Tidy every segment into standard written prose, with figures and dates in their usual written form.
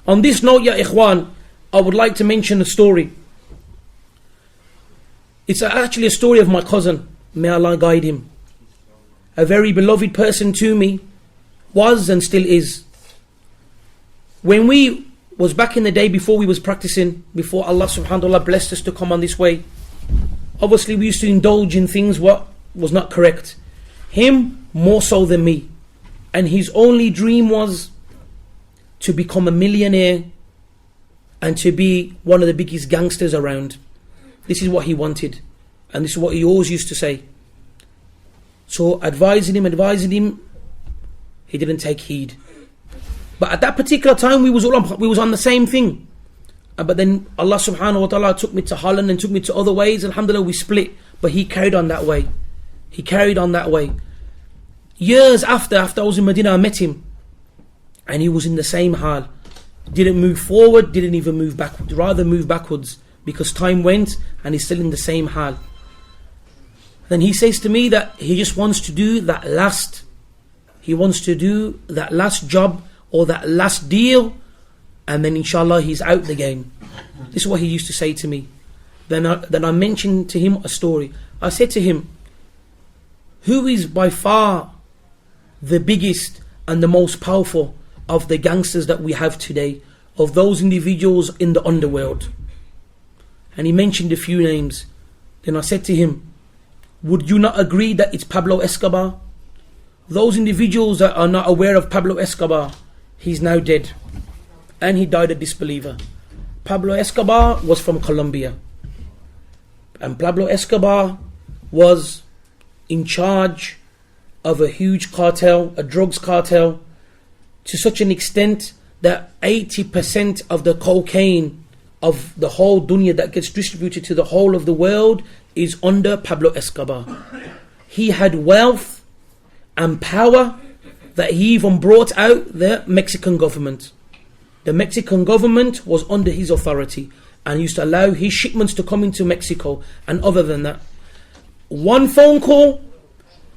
On this note, ya ikhwan, I would like to mention a story. It's actually a story of my cousin, may Allah guide him. A very beloved person to me, was and still is. When we was back in the day before we was practicing, before Allah subhanahu wa ta'ala blessed us to come on this way, obviously we used to indulge in things what was not correct. Him more so than me. And his only dream was to become a millionaire and to be one of the biggest gangsters around. This is what he wanted, and this is what he always used to say. So advising him, he didn't take heed. But at that particular time we was on the same thing. But then Allah subhanahu wa ta'ala took me to Holland and took me to other ways. Alhamdulillah, we split. But he carried on that way. Years after I was in Medina, I met him, and he was in the same hal. Didn't move forward, didn't even move backwards, rather move backwards, because time went and he's still in the same hal. Then he says to me that he just wants to do that last job or that last deal, and then inshallah he's out the game. This is what he used to say to me. Then I mentioned to him a story. I said to him, who is by far the biggest and the most powerful of the gangsters that we have today, of those individuals in the underworld? And he mentioned a few names. Then I said to him, would you not agree that it's Pablo Escobar? Those individuals that are not aware of Pablo Escobar, he's now dead, and he died a disbeliever. Pablo Escobar was from Colombia, and Pablo Escobar was in charge of a huge cartel, a drugs cartel, to such an extent that 80% of the cocaine of the whole dunya that gets distributed to the whole of the world is under Pablo Escobar. He had wealth and power that he even brought out the Mexican government. The Mexican government was under his authority and used to allow his shipments to come into Mexico. And other than that, one phone call,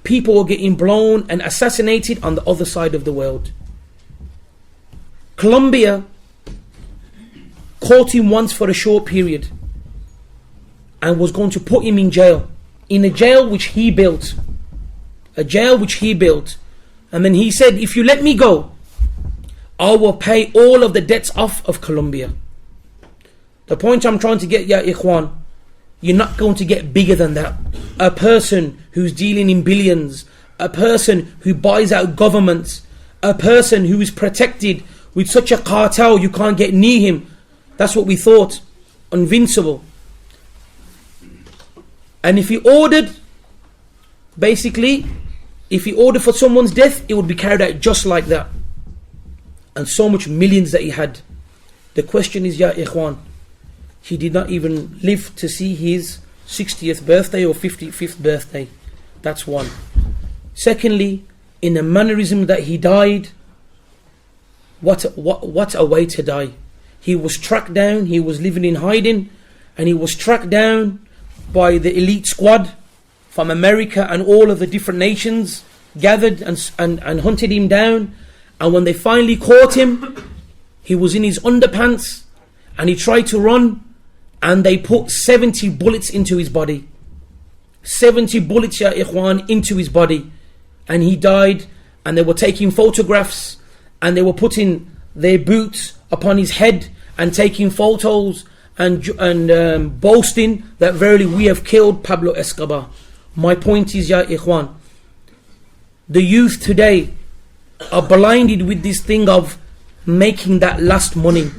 people were getting blown and assassinated on the other side of the world. Colombia caught him once for a short period and was going to put him in jail. In a jail which he built. And then he said, if you let me go, I will pay all of the debts off of Colombia. The point I'm trying to get, ya ikhwan, you're not going to get bigger than that. A person who's dealing in billions, a person who buys out governments, a person who is protected with such a cartel you can't get near him. That's what we thought. Invincible. And if he ordered for someone's death, it would be carried out just like that. And so much millions that he had. The question is, ya ikhwan, he did not even live to see his 60th birthday or 55th birthday. That's one. Secondly, in the mannerism that he died, what a way to die. He was tracked down, he was living in hiding, and he was tracked down by the elite squad from America, and all of the different nations gathered and hunted him down. And when they finally caught him, he was in his underpants and he tried to run, and they put 70 bullets into his body. 70 bullets, ya ikhwan, into his body. And he died, and they were taking photographs and they were putting their boots upon his head and taking photos and boasting that verily we have killed Pablo Escobar. My point is, ya ikhwan, the youth today are blinded with this thing of making that last money,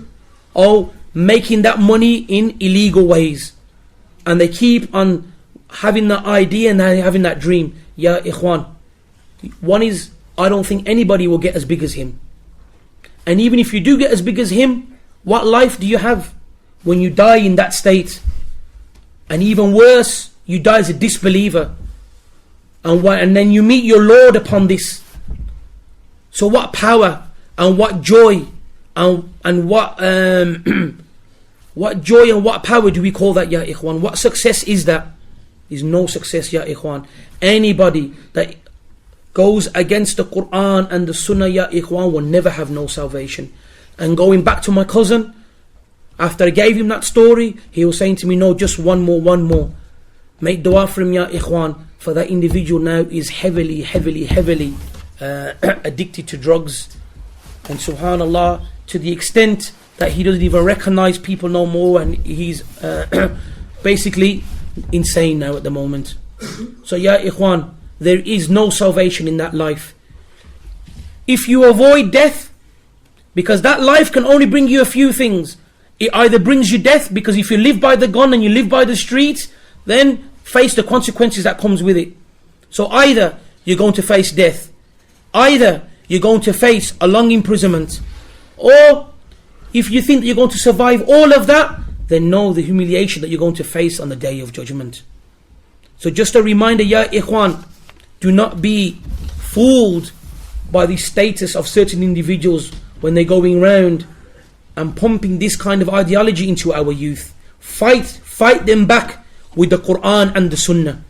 or making that money in illegal ways, and they keep on having that idea and having that dream. Ya ikhwan, one is, I don't think anybody will get as big as him. And even if you do get as big as him, what life do you have when you die in that state? And even worse, you die as a disbeliever, and then you meet your Lord upon this. So what power and what joy and what what joy and what power do we call that, ya ikhwan? What success is that? Is no success, ya ikhwan. Anybody that goes against the Quran and the Sunnah, ya ikhwan, will never have no salvation. And going back to my cousin, after I gave him that story, he was saying to me, no, just one more. Make dua for him, ya ikhwan, for that individual now is heavily addicted to drugs. And subhanallah, to the extent that he doesn't even recognize people no more, and he's basically insane now at the moment. So ya ikhwan, there is no salvation in that life. If you avoid death, because that life can only bring you a few things. It either brings you death, because if you live by the gun and you live by the streets, then face the consequences that comes with it. So either you're going to face death, either you're going to face a long imprisonment, or if you think that you're going to survive all of that, then know the humiliation that you're going to face on the Day of Judgment. So just a reminder, ya ikhwan, do not be fooled by the status of certain individuals when they're going round and pumping this kind of ideology into our youth. Fight them back with the Quran and the Sunnah.